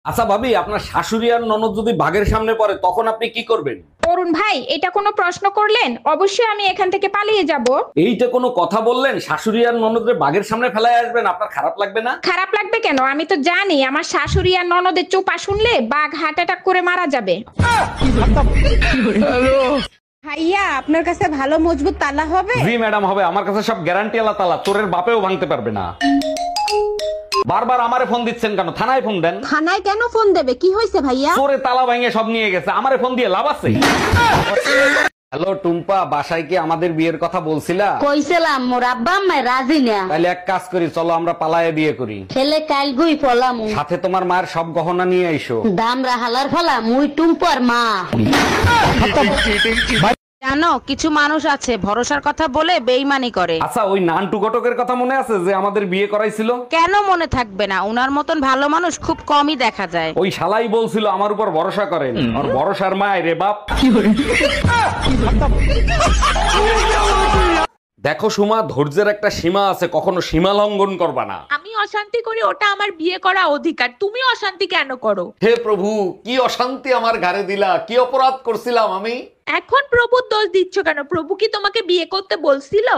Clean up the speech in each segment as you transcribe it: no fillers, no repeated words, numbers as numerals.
আচ্ছা ভাবি, আপনার শাশুড়ি আর ননদ যদি বাঘের সামনে পড়ে তখন আপনি কি করবেন? অরুণ ভাই, এটা কোনো প্রশ্ন করলেন? অবশ্যই আমি এখান থেকে পালিয়ে যাব। এইটা কোনো কথা বললেন? শাশুড়ি আর ননদরে বাঘের সামনে ফেলায় আসবেন, আপনার খারাপ লাগবে না? খারাপ লাগবে কেন? আমি তো জানি আমার শাশুড়ি আর ননদের চোপা শুনলে বাঘ হার্ট অ্যাটাক করে মারা যাবে। ভাইয়া, আপনার কাছে ভালো মজবুত তালা হবে? জি ম্যাডাম, হবে। আমার কাছে সব গ্যারান্টি আল্লাহ তালা, চোরের বাপেও ভাঙতে পারবে না। বারবার আমারে ফোন দিচ্ছেন কেন? থানায় ফোন দেন। থানায় কেন ফোন দেবে? কি হয়েছে ভাইয়া? চোরে তালা ভাঙিয়ে সব নিয়ে গেছে, আমারে ফোন দিয়ে লাভ আছে? হ্যালো টুম্পা, বাসায় কি আমাদের বিয়ের কথা বলছিলা? কইছিলাম মোর আব্বা আম্মা রাজি না। তাহলে এক কাজ করি, চলো আমরা পালায়ে বিয়ে করি। ছেলে কাল গুই ফলাম সাথে তোমার মায়ের সব গহনা নিয়ে আইসো। দামরা হালার ফলা মুই টুম্পর মা। জানো, কিছু মানুষ আছে ভরসার কথা বলে বেইমানি করে। আচ্ছা, ওই নান্টু ঘটকের কথা মনে আছে যে আমাদের বিয়ে করাইছিল? কেন মনে থাকবে না? উনার মতন ভালো মানুষ খুব কমই দেখা যায়। ওই শালাই বলছিল আমার উপর ভরসা করেন, আর ভরসার মায় রে বাপ। দেখো সুমা, ধৈর্যের একটা সীমা আছে, কখনো সীমা লঙ্ঘন করবা না। আমি অশান্তি করি, ওটা আমার বিয়ে করা অধিকার। তুমি অশান্তি কেন করো? হে প্রভু, কি অশান্তি আমার ঘাড়ে দিলা! কি অপরাধ করছিলাম আমি? এখন প্রভুর দোষ দিচ্ছ কেন? প্রভু কি তোমাকে বিয়ে করতে বলছিল?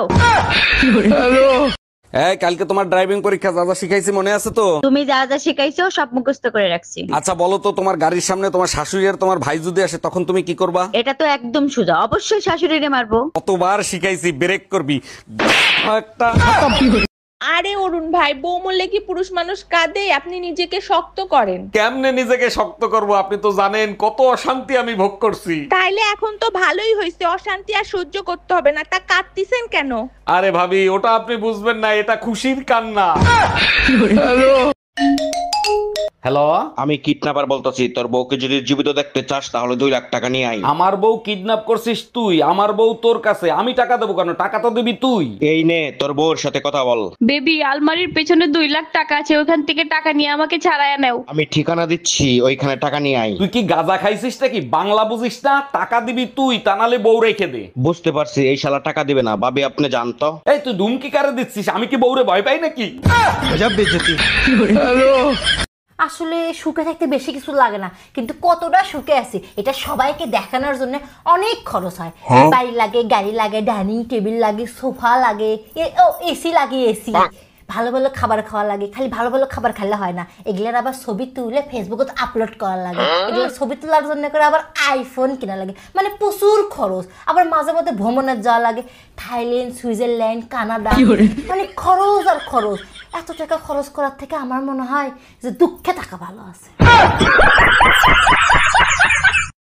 এই, কালকে তোমার ড্রাইভিং পরীক্ষা যা যা শিখাইছি মনে আছে তো? তুমি যা যা শিখাইছো সব মুখস্থ করে রাখছি। আচ্ছা বলো তো, তোমার গাড়ির সামনে তোমার শাশুড়ি আর তোমার ভাই যদি আসে তখন তুমি কি করবা? এটা তো একদম সোজা, অবশ্যই শাশুড়িরে মারবো। কতবার শিখাইছি, ব্রেক করবি একটা। আরে অরুণ ভাই, বউ মরলে কি পুরুষ মানুষ কাঁদে? আপনি নিজেকে শক্ত করেন। কেমনে নিজেকে শক্ত করব? আপনি তো জানেন কত অশান্তি আমি ভোগ করছি। তাইলে এখন তো ভালোই হয়েছে, অশান্তি আর সহ্য করতে হবে না। তা কাঁদতিছেন কেন? আরে ভাবি, ওটা আপনি বুঝবেন না, এটা খুশির কান্না। হ্যালো, আমি কিডন্যাপার বলতেছি। তোর বউকে যদি জীবিত দেখতে চাস তাহলে 2 লাখ টাকা নিয়ে আয়। আমার বউ কিডন্যাপ করছিস তুই? আমার বউ তোর কাছে, আমি টাকা দেবো কেন? টাকা তো দিবি তুই। এই নে, তোর বউর সাথে কথা বল। বেবি, আলমারির পেছনে 2 লাখ টাকা আছে, ওখান থেকে টাকা নিয়ে আমাকে ছাড়াইয়া নাও। আমি ঠিকানা দিচ্ছি, ওইখানে টাকা নিয়ে আয়। তুই কি গাঁজা খাইছিস নাকি? বাংলা বুঝিস না? টাকা দিবি তুই, তা নালে বউ রেখে দে। বুঝতে পারছি, এই শালা টাকা দিবে না। ভাবি আপনি জানতো? এই তুই ধুমকি কারে দিচ্ছিস? আমি কি বউরে ভয় পাই নাকি? আসলে সুখে থাকতে বেশি কিছু লাগে না, কিন্তু কতটা সুখে আছি এটা সবাইকে দেখানোর জন্য অনেক খরচ হয়। বাড়ি লাগে, গাড়ি লাগে, ডাইনিং টেবিল লাগে, সোফা লাগে, এসি লাগে, এসি, ভালো ভালো খাবার খাওয়া লাগে। খালি ভালো ভালো খাবার খেলে হয় না, এগুলোর আবার ছবি তুলে ফেসবুকে আপলোড করা লাগে। এগুলো ছবি তোলার জন্য করে আবার আইফোন কেনা লাগে, মানে প্রচুর খরচ। আবার মাঝে মধ্যে ভ্রমণের যাওয়া লাগে, থাইল্যান্ড, সুইজারল্যান্ড, কানাডা, মানে খরচ আর খরচ। এত টাকা খরচ করার থেকে আমার মনে হয় যে দুঃখে থাকা ভালো আছে।